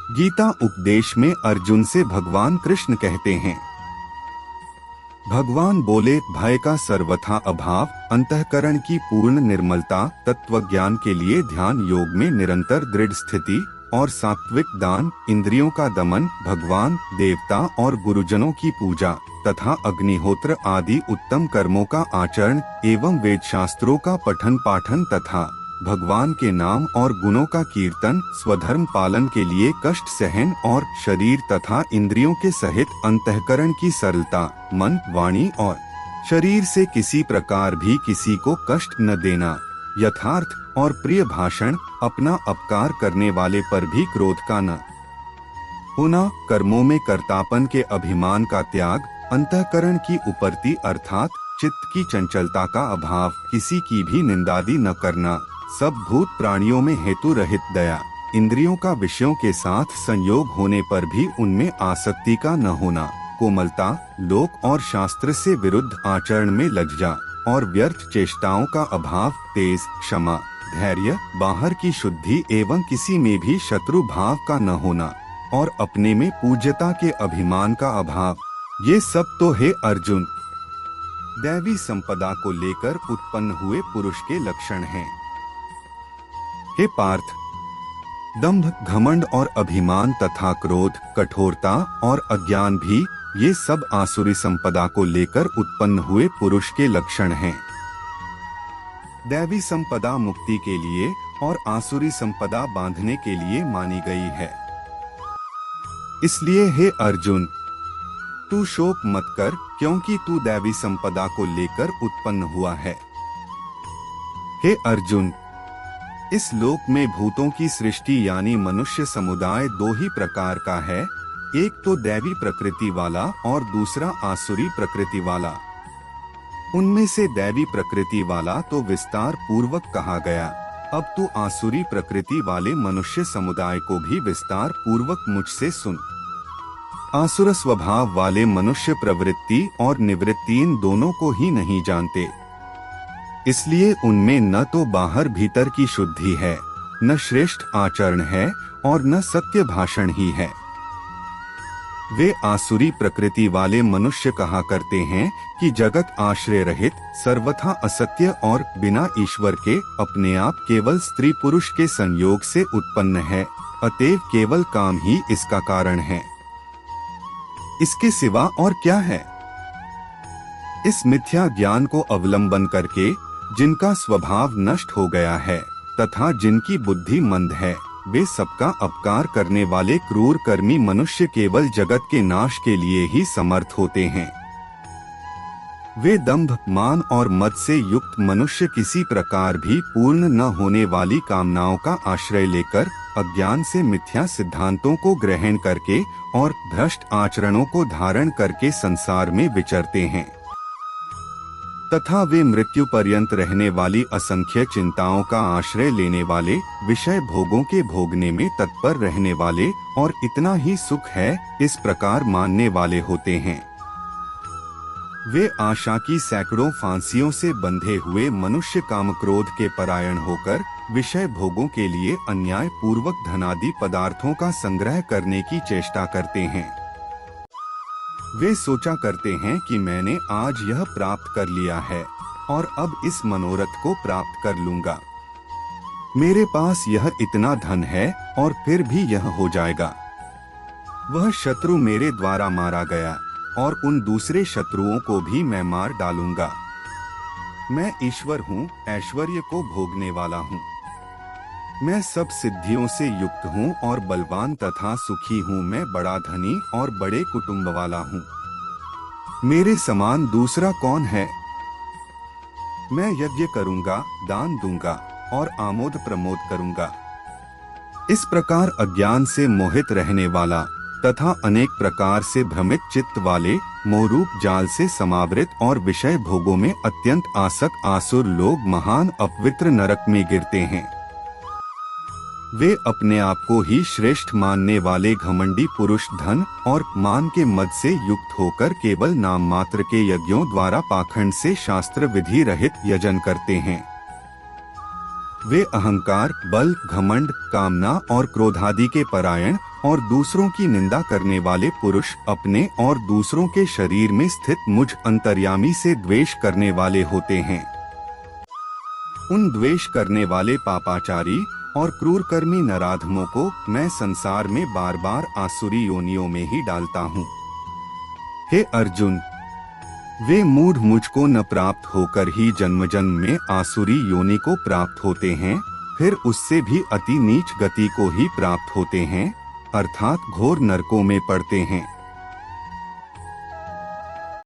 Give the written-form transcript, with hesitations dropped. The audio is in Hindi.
गीता उपदेश में अर्जुन से भगवान कृष्ण कहते हैं, भगवान बोले, भय का सर्वथा अभाव, अंतःकरण की पूर्ण निर्मलता, तत्वज्ञान के लिए ध्यान योग में निरंतर दृढ़ स्थिति और सात्विक दान, इंद्रियों का दमन, भगवान, देवता और गुरुजनों की पूजा तथा अग्निहोत्र आदि उत्तम कर्मों का आचरण एवं वेद शास्त्रों का पठन पाठन तथा भगवान के नाम और गुणों का कीर्तन, स्वधर्म पालन के लिए कष्ट सहन और शरीर तथा इंद्रियों के सहित अंतःकरण की सरलता, मन, वाणी और शरीर से किसी प्रकार भी किसी को कष्ट न देना, यथार्थ और प्रिय भाषण, अपना अपकार करने वाले पर भी क्रोध का न होना, कर्मों में कर्तापन के अभिमान का त्याग, अंतःकरण की उपरति अर्थात चित्त की चंचलता का अभाव, किसी की भी निंदादि न करना, सब भूत प्राणियों में हेतु रहित दया, इंद्रियों का विषयों के साथ संयोग होने पर भी उनमें आसक्ति का न होना, कोमलता, लोक और शास्त्र से विरुद्ध आचरण में लज्जा और व्यर्थ चेष्टाओं का अभाव, तेज, क्षमा, धैर्य, बाहर की शुद्धि एवं किसी में भी शत्रु भाव का न होना और अपने में पूज्यता के अभिमान का अभाव, ये सब तो है अर्जुन दैवी संपदा को लेकर उत्पन्न हुए पुरुष के लक्षण हैं। हे पार्थ, दंभ, घमंड और अभिमान तथा क्रोध, कठोरता और अज्ञान भी ये सब आसुरी संपदा को लेकर उत्पन्न हुए पुरुष के लक्षण हैं। दैवी संपदा मुक्ति के लिए और आसुरी संपदा बांधने के लिए मानी गई है। इसलिए हे अर्जुन, तू शोक मत कर, क्योंकि तू दैवी संपदा को लेकर उत्पन्न हुआ है। हे अर्जुन, इस लोक में भूतों की सृष्टि यानी मनुष्य समुदाय दो ही प्रकार का है, एक तो दैवी प्रकृति वाला और दूसरा आसुरी प्रकृति वाला। उनमें से दैवी प्रकृति वाला तो विस्तार पूर्वक कहा गया, अब तू आसुरी प्रकृति वाले मनुष्य समुदाय को भी विस्तार पूर्वक मुझसे सुन। आसुर स्वभाव वाले मनुष्य प्रवृत्ति और निवृत्ति इन दोनों को ही नहीं जानते, इसलिए उनमें न तो बाहर भीतर की शुद्धि है, न श्रेष्ठ आचरण है और न सत्य भाषण ही है। वे आसुरी प्रकृति वाले मनुष्य कहा करते हैं कि जगत आश्रय रहित, सर्वथा असत्य और बिना ईश्वर के अपने आप केवल स्त्री पुरुष के संयोग से उत्पन्न है, अतएव केवल काम ही इसका कारण है, इसके सिवा और क्या है। इस मिथ्या ज्ञान को अवलंबन करके जिनका स्वभाव नष्ट हो गया है तथा जिनकी बुद्धि मंद है, वे सबका अपकार करने वाले क्रूर कर्मी मनुष्य केवल जगत के नाश के लिए ही समर्थ होते हैं। वे दंभ, मान और मद से युक्त मनुष्य किसी प्रकार भी पूर्ण न होने वाली कामनाओं का आश्रय लेकर अज्ञान से मिथ्या सिद्धांतों को ग्रहण करके और भ्रष्ट आचरणों को धारण करके संसार में विचरते हैं तथा वे मृत्यु पर्यंत रहने वाली असंख्य चिंताओं का आश्रय लेने वाले, विषय भोगों के भोगने में तत्पर रहने वाले और इतना ही सुख है इस प्रकार मानने वाले होते हैं। वे आशा की सैकड़ों फांसियों से बंधे हुए मनुष्य काम क्रोध के परायण होकर विषय भोगों के लिए अन्याय पूर्वक धनादि पदार्थों का संग्रह करने की चेष्टा करते हैं। वे सोचा करते हैं कि मैंने आज यह प्राप्त कर लिया है और अब इस मनोरथ को प्राप्त कर लूंगा। मेरे पास यह इतना धन है और फिर भी यह हो जाएगा। वह शत्रु मेरे द्वारा मारा गया और उन दूसरे शत्रुओं को भी मैं मार डालूंगा। मैं ईश्वर हूँ, ऐश्वर्य को भोगने वाला हूँ। मैं सब सिद्धियों से युक्त हूँ और बलवान तथा सुखी हूँ। मैं बड़ा धनी और बड़े कुटुंब वाला हूँ। मेरे समान दूसरा कौन है? मैं यज्ञ करूँगा, दान दूंगा और आमोद प्रमोद करूँगा। इस प्रकार अज्ञान से मोहित रहने वाला तथा अनेक प्रकार से भ्रमित चित्त वाले, मोहरूप जाल से समावृत और विषय भोगों में अत्यंत आसक्त आसुर लोग महान अपवित्र नरक में गिरते हैं। वे अपने आप को ही श्रेष्ठ मानने वाले घमंडी पुरुष धन और मान के मद से युक्त होकर केवल नाम मात्र के यज्ञों द्वारा पाखंड से शास्त्र विधि रहित यजन करते हैं। वे अहंकार, बल, घमंड, कामना और क्रोधादि के परायण और दूसरों की निंदा करने वाले पुरुष अपने और दूसरों के शरीर में स्थित मुझ अंतर्यामी से द्वेष करने वाले होते हैं। उन द्वेष करने वाले पापाचारी और क्रूरकर्मी नराधमों को मैं संसार में बार बार आसुरी योनियों में ही डालता हूँ। हे अर्जुन, वे मूढ़ मुझको न प्राप्त होकर ही जन्म जन्म में आसुरी योनि को प्राप्त होते हैं, फिर उससे भी अति नीच गति को ही प्राप्त होते हैं, अर्थात घोर नरकों में पड़ते हैं।